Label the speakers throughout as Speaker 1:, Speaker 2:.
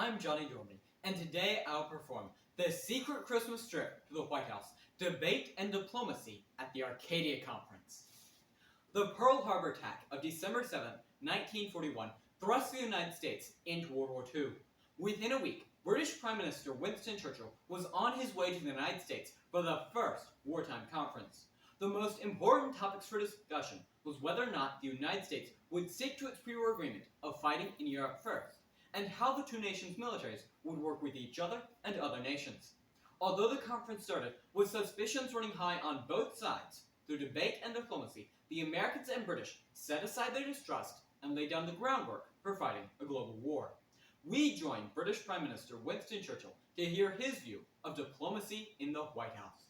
Speaker 1: I'm Johnny Dorminy, and today I'll perform the secret Christmas trip to the White House, debate and diplomacy at the Arcadia Conference. The Pearl Harbor attack of December 7, 1941 thrust the United States into World War II. Within a week, British Prime Minister Winston Churchill was on his way to the United States for the first wartime conference. The most important topics for discussion was whether or not the United States would stick to its pre-war agreement of fighting in Europe first, and how the two nations' militaries would work with each other and other nations. Although the conference started with suspicions running high on both sides, through debate and diplomacy, the Americans and British set aside their distrust and laid down the groundwork for fighting a global war. We joined British Prime Minister Winston Churchill to hear his view of diplomacy in the White House.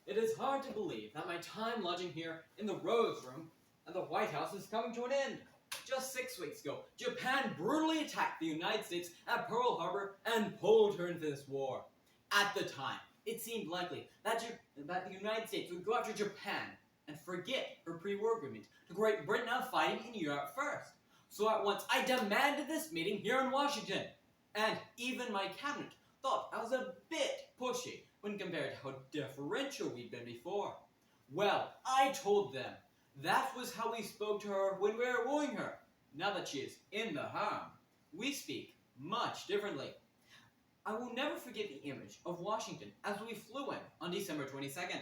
Speaker 1: It is hard to believe that my time lodging here in the Rose Room at the White House is coming to an end. Just 6 weeks ago, Japan brutally attacked the United States at Pearl Harbor and pulled her into this war. At the time, it seemed likely that the United States would go after Japan and forget her pre-war agreement to Great Britain of fighting in Europe first. So at once, I demanded this meeting here in Washington. And even my cabinet thought I was a bit pushy when compared to how deferential we'd been before. Well, I told them that was how we spoke to her when we were wooing her. Now that she is in the harem, we speak much differently. I will never forget the image of Washington as we flew in on December 22nd.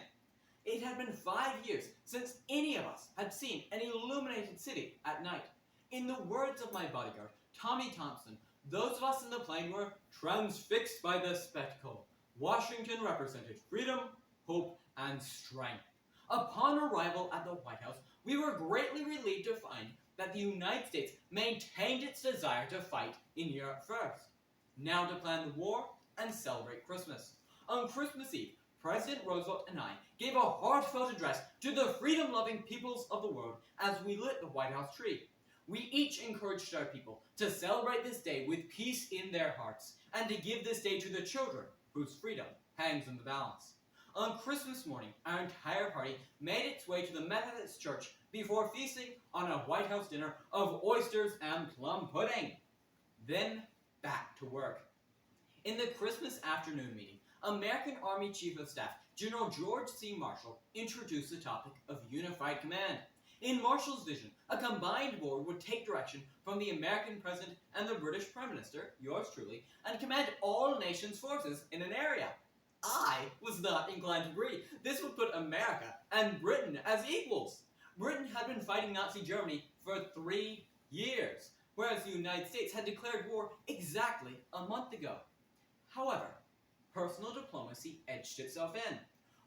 Speaker 1: It had been 5 years since any of us had seen an illuminated city at night. In the words of my bodyguard, Tommy Thompson, those of us in the plane were transfixed by the spectacle. Washington represented freedom, hope, and strength. Upon arrival at the White House, we were greatly relieved to find that the United States maintained its desire to fight in Europe first. Now to plan the war and celebrate Christmas. On Christmas Eve, President Roosevelt and I gave a heartfelt address to the freedom-loving peoples of the world as we lit the White House tree. We each encouraged our people to celebrate this day with peace in their hearts, and to give this day to the children whose freedom hangs in the balance. On Christmas morning, our entire party made its way to the Methodist Church before feasting on a White House dinner of oysters and plum pudding. Then, back to work. In the Christmas afternoon meeting, American Army Chief of Staff General George C. Marshall introduced the topic of unified command. In Marshall's vision, a combined board would take direction from the American President and the British Prime Minister, yours truly, and command all nations' forces in an area. I was not inclined to agree. This would put America and Britain as equals. Britain had been fighting Nazi Germany for 3 years, whereas the United States had declared war exactly a month ago. However, personal diplomacy edged itself in.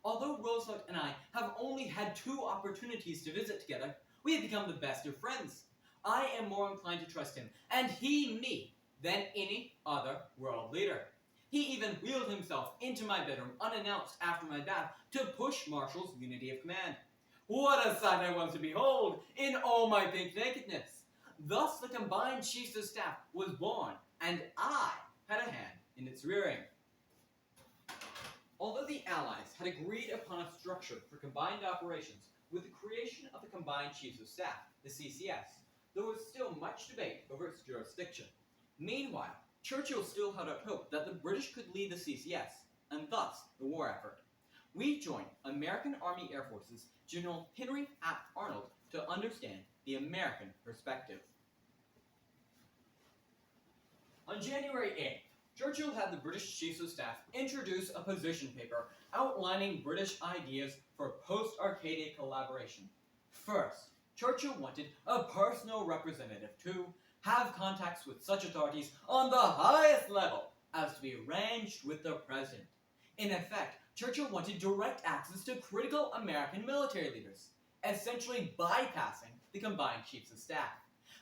Speaker 1: Although Roosevelt and I have only had 2 opportunities to visit together, we have become the best of friends. I am more inclined to trust him, and he me, than any other world leader. He even wheeled himself into my bedroom unannounced after my bath to push Marshall's unity of command. What a sight I was to behold in all my pink nakedness! Thus the combined chiefs of staff was born, and I had a hand in its rearing. Although the Allies had agreed upon a structure for combined operations with the creation of the Combined Chiefs of Staff, the CCS, there was still much debate over its jurisdiction. Meanwhile, Churchill still held out hope that the British could lead the CCS, and thus the war effort. We joined American Army Air Force's General Henry Arnold to understand the American perspective. On January 8th, Churchill had the British Chiefs of Staff introduce a position paper outlining British ideas for post-Arcadia collaboration. First, Churchill wanted a personal representative to have contacts with such authorities on the highest level as to be arranged with the President. In effect, Churchill wanted direct access to critical American military leaders, essentially bypassing the Combined Chiefs of Staff.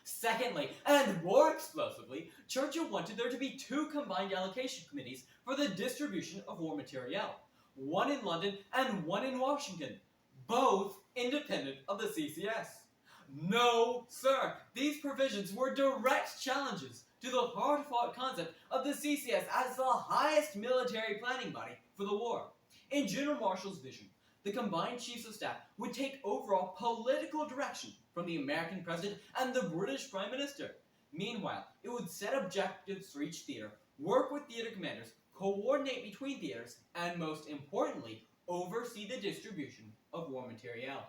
Speaker 1: Secondly, and more explosively, Churchill wanted there to be 2 combined allocation committees for the distribution of war materiel, one in London and one in Washington, both independent of the CCS. No, sir, these provisions were direct challenges to the hard-fought concept of the CCS as the highest military planning body for the war. In General Marshall's vision, the Combined Chiefs of Staff would take overall political direction from the American President and the British Prime Minister. Meanwhile, it would set objectives for each theater, work with theater commanders, coordinate between theaters, and most importantly, oversee the distribution of war materiel.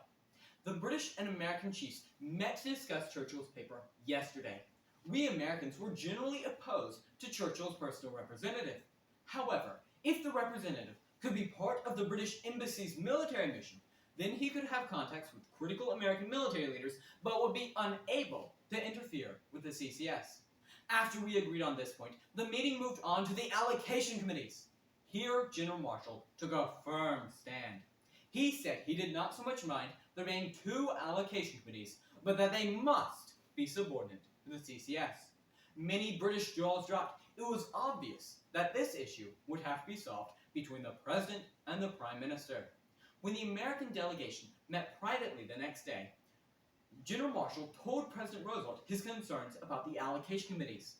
Speaker 1: The British and American chiefs met to discuss Churchill's paper yesterday. We Americans were generally opposed to Churchill's personal representative. However, if the representative could be part of the British Embassy's military mission, then he could have contacts with critical American military leaders, but would be unable to interfere with the CCS. After we agreed on this point, the meeting moved on to the allocation committees. Here, General Marshall took a firm stand. He said he did not so much mind there being 2 allocation committees, but that they must be subordinate to the CCS. Many British jaws dropped. It was obvious that this issue would have to be solved between the President and the Prime Minister. When the American delegation met privately the next day, General Marshall told President Roosevelt his concerns about the allocation committees.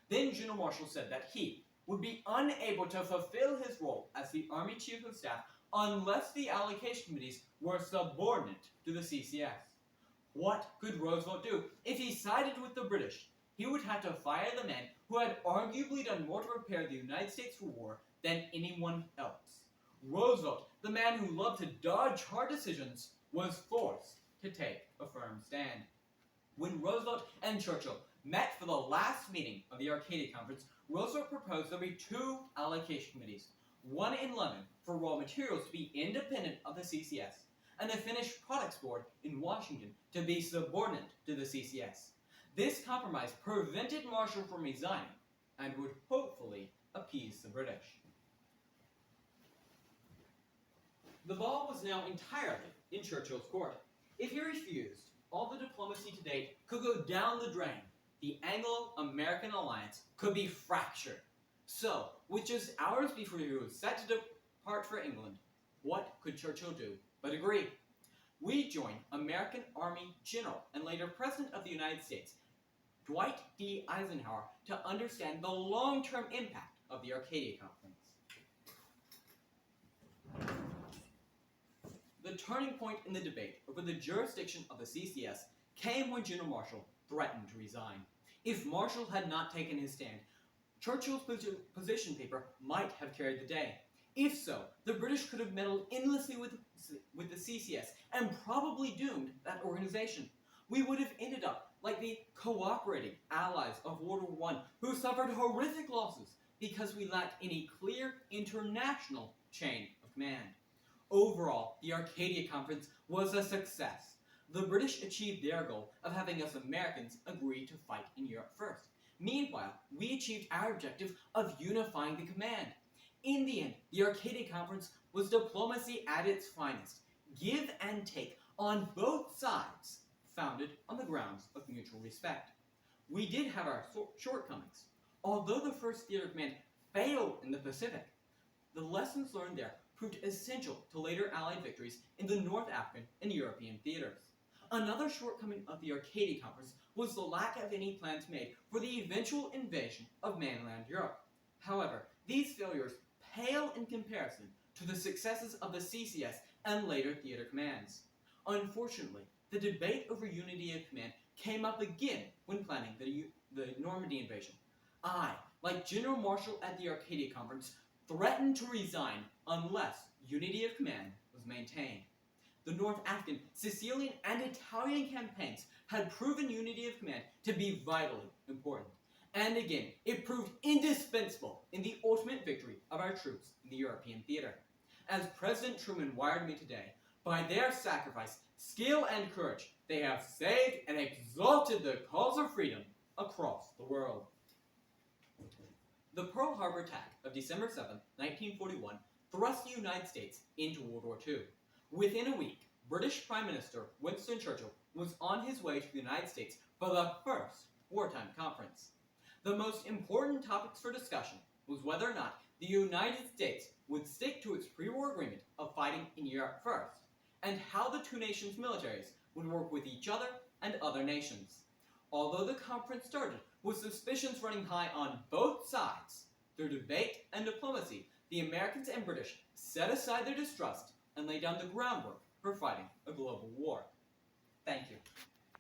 Speaker 1: Then General Marshall said that he would be unable to fulfill his role as the Army Chief of Staff unless the allocation committees were subordinate to the CCS. What could Roosevelt do? If he sided with the British, he would have to fire the man who had arguably done more to prepare the United States for war than anyone else. Roosevelt, the man who loved to dodge hard decisions, was forced to take a firm stand. When Roosevelt and Churchill met for the last meeting of the Arcadia Conference, Roosevelt proposed there be 2 allocation committees, one in London for raw materials to be independent of the CCS, and the Finished Products Board in Washington to be subordinate to the CCS. This compromise prevented Marshall from resigning and would hopefully appease the British. The ball was now entirely in Churchill's court. If he refused, all the diplomacy to date could go down the drain. The Anglo-American alliance could be fractured. So, with just hours before he was set to depart for England, what could Churchill do but agree? We join American Army General and later President of the United States, Dwight D. Eisenhower, to understand the long-term impact of the Arcadia Conference. The turning point in the debate over the jurisdiction of the CCS came when General Marshall threatened to resign. If Marshall had not taken his stand, Churchill's position paper might have carried the day. If so, the British could have meddled endlessly with the CCS and probably doomed that organization. We would have ended up like the cooperating allies of World War I, who suffered horrific losses because we lacked any clear international chain of command. Overall, the Arcadia Conference was a success. The British achieved their goal of having us Americans agree to fight in Europe first. Meanwhile, we achieved our objective of unifying the command. In the end, the Arcadia Conference was diplomacy at its finest, give and take on both sides, founded on the grounds of mutual respect. We did have our shortcomings. Although the 1st Theater Command failed in the Pacific, the lessons learned there proved essential to later Allied victories in the North African and European theaters. Another shortcoming of the Arcadia Conference was the lack of any plans made for the eventual invasion of mainland Europe. However, these failures pale in comparison to the successes of the CCS and later theater commands. Unfortunately, the debate over unity of command came up again when planning the Normandy invasion. I, like General Marshall at the Arcadia Conference, threatened to resign unless unity of command was maintained. The North African, Sicilian, and Italian campaigns had proven unity of command to be vitally important. And again, it proved indispensable in the ultimate victory of our troops in the European theater. As President Truman wired me today, by their sacrifice, skill, and courage, they have saved and exalted the cause of freedom across the world. The Pearl Harbor attack of December 7, 1941, thrust the United States into World War II. Within a week, British Prime Minister Winston Churchill was on his way to the United States for the first wartime conference. The most important topics for discussion was whether or not the United States would stick to its pre-war agreement of fighting in Europe first, and how the two nations' militaries would work with each other and other nations. Although the conference started with suspicions running high on both sides, through debate and diplomacy, the Americans and British set aside their distrust and laid down the groundwork for fighting a global war. Thank you.